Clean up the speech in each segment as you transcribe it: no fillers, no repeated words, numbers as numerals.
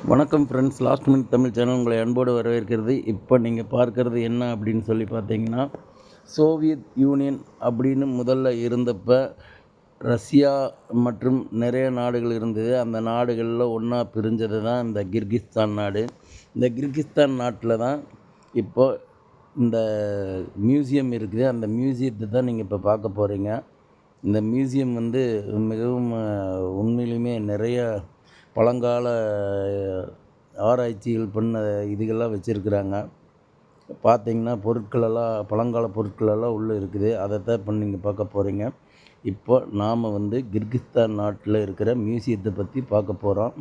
வணக்கம் friends, last minute Tamil channel உங்களை அன்போடு வரவேற்கிறது. இப்போ நீங்கள் பார்க்குறது என்ன அப்படின்னு சொல்லி பார்த்தீங்கன்னா, சோவியத் யூனியன் அப்படின்னு முதல்ல இருந்தப்போ ரஷ்யா மற்றும் நிறைய நாடுகள் இருந்தது. அந்த நாடுகளில் ஒன்றா பிரிஞ்சது தான் இந்த கிர்கிஸ்தான் நாடு. இந்த கிர்கிஸ்தான் நாட்டில் தான் இப்போ இந்த மியூசியம் இருக்குது. அந்த மியூசியத்தை தான் நீங்கள் இப்போ பார்க்க போகிறீங்க. இந்த மியூசியம் வந்து மிகவும் உண்மையிலுமே நிறைய பழங்கால ஆராய்ச்சிகள் பண்ண இதுகள்லாம் வச்சுருக்குறாங்க. பார்த்திங்கன்னா பொருட்களெல்லாம் பழங்கால பொருட்களெல்லாம் உள்ளே இருக்குது. அதை தான் இப்போ நீங்கள் பார்க்க போகிறீங்க. இப்போ நாம் வந்து கிர்கிஸ்தான் நாட்டில் இருக்கிற மியூசியத்தை பற்றி பார்க்க போகிறோம்.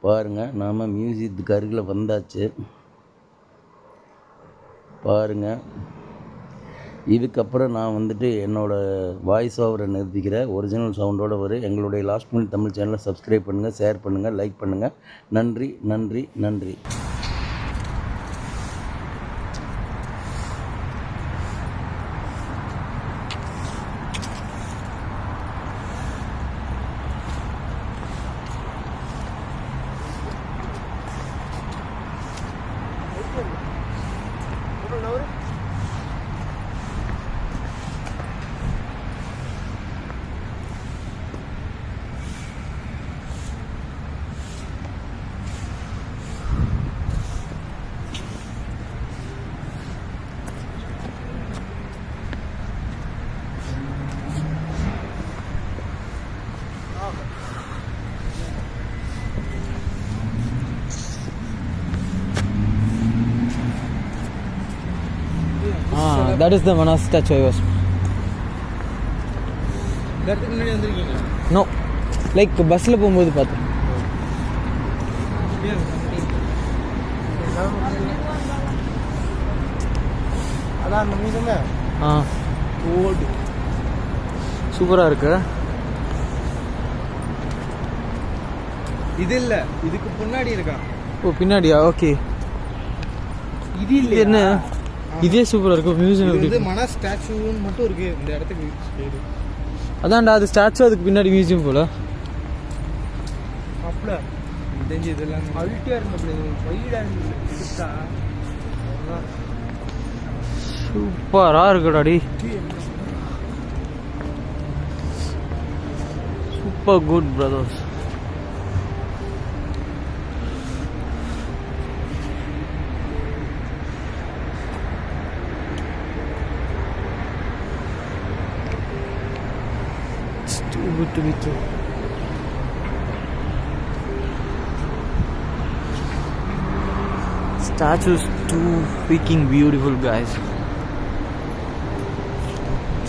பாருங்கள், நாம் மியூசியத்துக்கு அருகில் வந்தாச்சு. பாருங்கள், இதுக்கப்புறம் நான் வந்துட்டு என்னோடய வாய்ஸ் ஓவரை நிறுத்திக்கிறேன். ஒரிஜினல் சவுண்டோடு வரும். எங்களுடைய லாஸ்ட் மினிட் தமிழ் சேனலை சப்ஸ்கிரைப் பண்ணுங்கள், ஷேர் பண்ணுங்கள், லைக் பண்ணுங்கள். நன்றி நன்றி நன்றி. That is the Manas statue I was. No, like பஸ்ல போகும்போது பார்த்தேன். அதான் நம்ம மீதுங்க. ஓடு சூப்பரா இருக்கு. இது இல்ல, இதுக்கு முன்னாடி இருக்கா. ஓ, பின்னாடியா? ஓகே. இது இல்ல என்ன? இதே சூப்பரா இருக்கு. மியூசியம் வந்து மன ஸ்டாச்சுன்னு மட்டும் இருக்கு இந்த இடத்துக்கு பேரு. அதான்டா, அது ஸ்டாச்சு, அதுக்கு பின்னாடி மியூசியம் போல. அப்பல தெரிஞ்சு இதெல்லாம் அல்ட்டியா இருந்தது, வைடா இருந்தது. சூப்பரா இருக்குடாடி. Super good brothers. Too good to be true. Statue is too freaking beautiful, guys.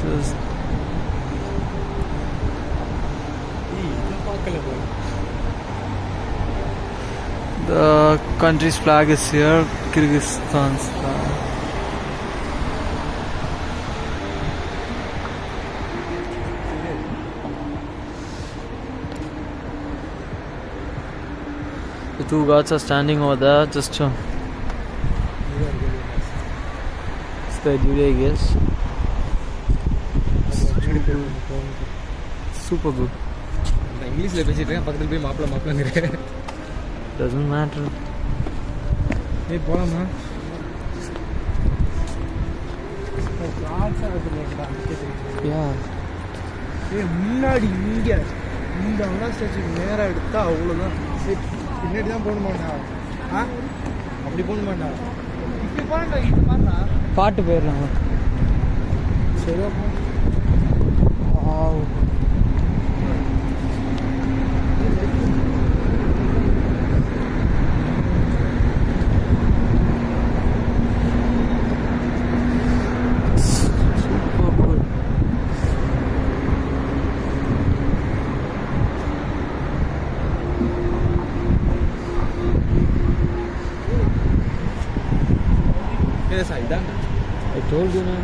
Just the country's flag is here, Kyrgyzstan's flag. The two guards are standing over there, just it's the duty, I guess. Super good. இங்கிலீஷ்ல பேசிட்டு இருக்கேன், பக்கத்துல போய் மாப்பிளங்கிறேன். Doesn't matter. ஏய், போலாமா? Yeah. ஏய், முன்னாடி இங்க இந்த அண்ணா ஸ்டாச்சு நேரா எடுத்தா அவ்வளோதான். பின்னாடி தான் போகணுமாண்டா? அப்படி போகணுமாண்டா? இப்படி போகணுண்டா. இது பாருடா, பாட்டு போயிடலாம். சரி. I told you na.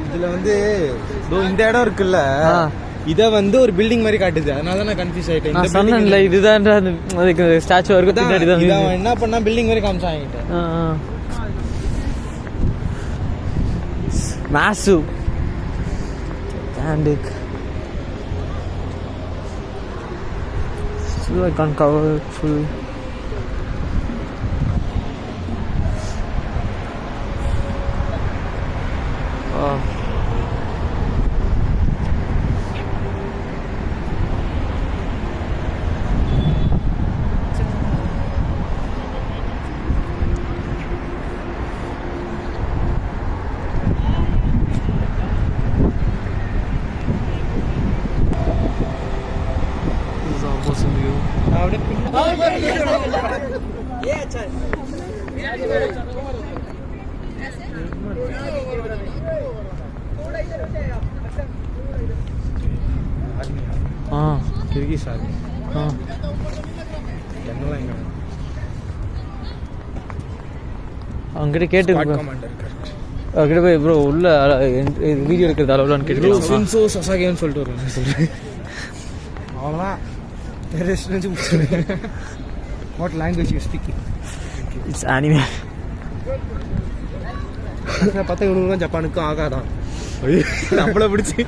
இதுல வந்து இந்த இடம் இருக்குல்ல, இத வந்து ஒரு பில்டிங் மாதிரி காட்டுது. அதனால தான் நான் கன்ஃபியூஸ் ஆயிட்டேன். இந்த சொன்னேன்ல, இதுதான் அதுக்கு ஸ்டாச்சு வரைக்கும் பின்னாடி தான். இத என்ன பண்ணா பில்டிங் மாதிரி காமிச்சாங்க. Massive. Gigantic. Still I can't cover it full. This is awesome view. Kyrgyz army என்னெல்லாம் இங்கே அவங்ககிட்ட கேட்டு கமாண்டர் இருக்காரு. அவர்கிட்ட போய் ப்ரோ உள்ள வீடியோ எடுக்கிறது அளவுலான்னு கேட்டு சின்சோ சசாகேன்னு சொல்லிட்டு வருவாங்க சொல்லி அவ்வளோதான் டெரரிஸ்ட் நினச்சி முடிச்சுடுவேன். What language you speaking? It's anime. பார்த்தா இவனுக்கும் ஜப்பானுக்கும் ஆகாதான் நம்மளை பிடிச்சி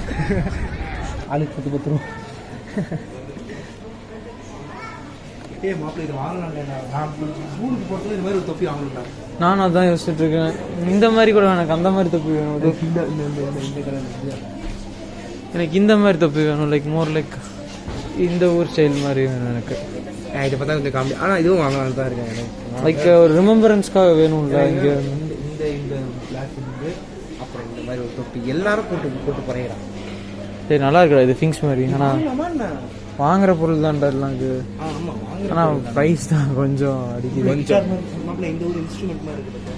ஆளுக்கு 10 ரூபா. மாப்பிள்ளை இது வாங்கலாம். நான் ஸ்கூலுக்கு போகிறது இந்த மாதிரி ஒரு தொப்பி வாங்கலாம். நானும் அதான் யோசிச்சுட்டு இருக்கேன். இந்த மாதிரி கூட எனக்கு அந்த மாதிரி தொப்பி வேணும். எனக்கு இந்த மாதிரி தொப்பி வேணும். லைக் மோர் லைக் இந்த ஊர் ஸ்டைல் மாதிரி வேணும் எனக்கு. இதை பார்த்தா கொஞ்சம் காமெடி. ஆனால் இதுவும் வாங்கலாம் தான் இருக்கேன் எனக்கு. லைக் ஒரு ரிமெம்பரன்ஸ்க்காக வேணும்ல. இங்கே இந்த பிளாக் வந்து அப்புறம் இந்த மாதிரி ஒரு தொப்பி எல்லாரும் போட்டு குறையிறான். சரி நல்லா இருக்குடா இது திங்ஸ் மாதிரி. ஆனால் வாங்குற பொருள் தான்டா எல்லாம் இது. ஆனால் ப்ரைஸ் தான் கொஞ்சம் அடிக்குது. மாப்பிள்ள இந்த ஒரு இன்ஸ்ட்ருமெண்ட் மாதிரி இருக்குது.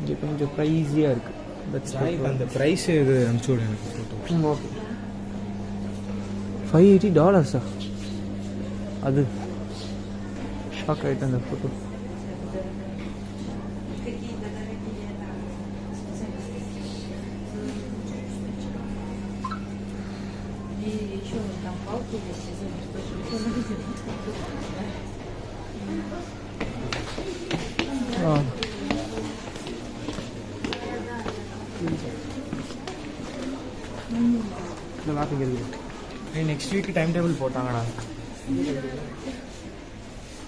இங்கே கொஞ்சம் ப்ரைஸியாக இருக்குது. அந்த ப்ரைஸ் இது அனுப்பிச்சு விடு எனக்கு ஃபோட்டோ. ஓகே $580 அது ஷாக் ஆகிட்டு அந்த photo. Next week time table போட்டாங்கண்ணா.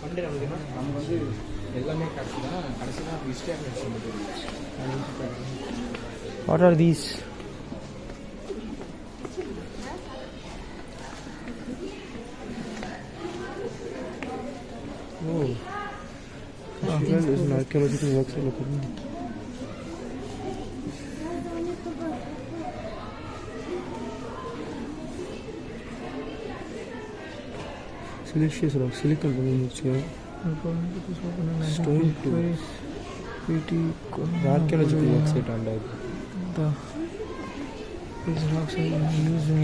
மண்டே நம்ம வந்து எல்லாமே கடைசி தான் ஹிஸ்ட்ரி ஆஃப். What are these? Oh, this is an archaeological workshop. Silicious rock, silicon mixture, stone tools, archaeological worksite and these rocks are used in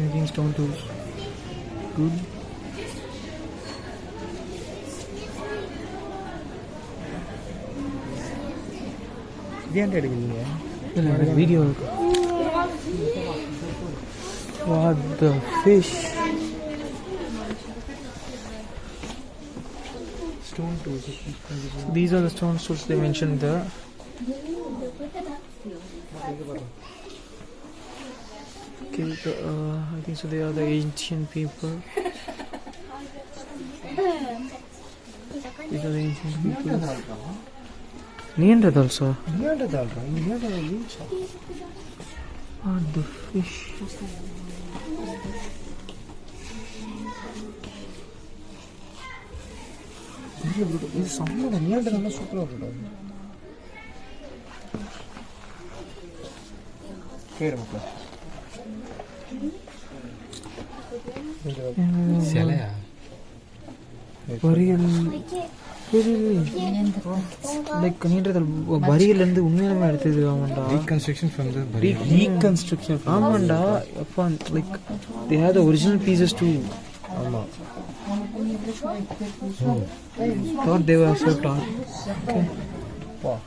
making stone tools. Good. Video. What the fish? Stone tools. These are the stone tools they mentioned there. Okay, I think so. They are the ancient people. These are the ancient people. Neanderthals, sir. Neanderthal. What the fish? இது சம்மோட Neanderthal சூப்பராக இருக்கும். பேர் மக்கள் சிலையா வரியல் like நீண்டதல் வரியலேருந்து உண்மையிலுமே எடுத்தது. ஆமாண்டா reconstruction from the reconstruction. ஆமாண்டா அப்பா like they have the original pieces too. ஆமாம். Thought they were so tall. Okay. Wow.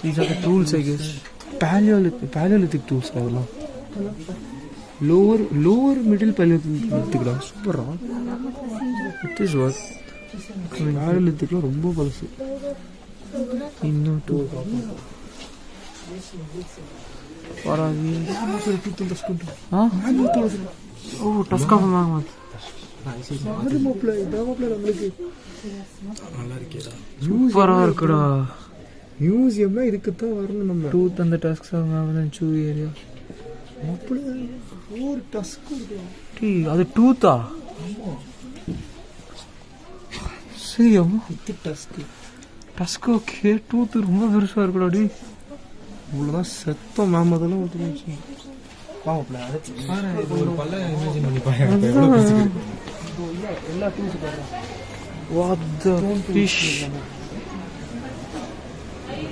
These are the tools, I guess. Paleolithic tools அதெல்லாம். Lower middle Paleolithic டா. சூப்பரா. It is what. Paleolithicல ரொம்ப பழசு. இன்னும் 2 பரவாயில்லை. ஓ டஸ்கா பண்ணாங்க சூப்பராக இருக்குடா. மியூசியம்னா இதுக்குத்தான் வரணும் நம்ம. டூத் அந்த டஸ்க் சூ ஏரியா ஒரு டஸ்க் டீ அது டூத்தா? சரியாமா இது டஸ்க். Tusk okay. டூத்து ரொம்ப பெருசாக இருக்குடா டி. இவ்வளோதான் செத்தம் மேம் அதெல்லாம் ஊற்றி எல்லா டூல்ஸ்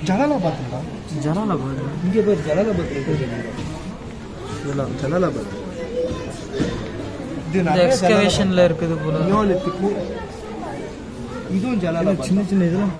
ஜலாலாபாத் ஜலாலாபாத் இங்கே பேர் ஜலாலாபாத் ஜலாலாபாத் இந்த எக்ஸ்கவேஷன்ல இருக்குது போல. இதுவும் ஜலாலாபாத். சின்ன சின்ன இதெல்லாம்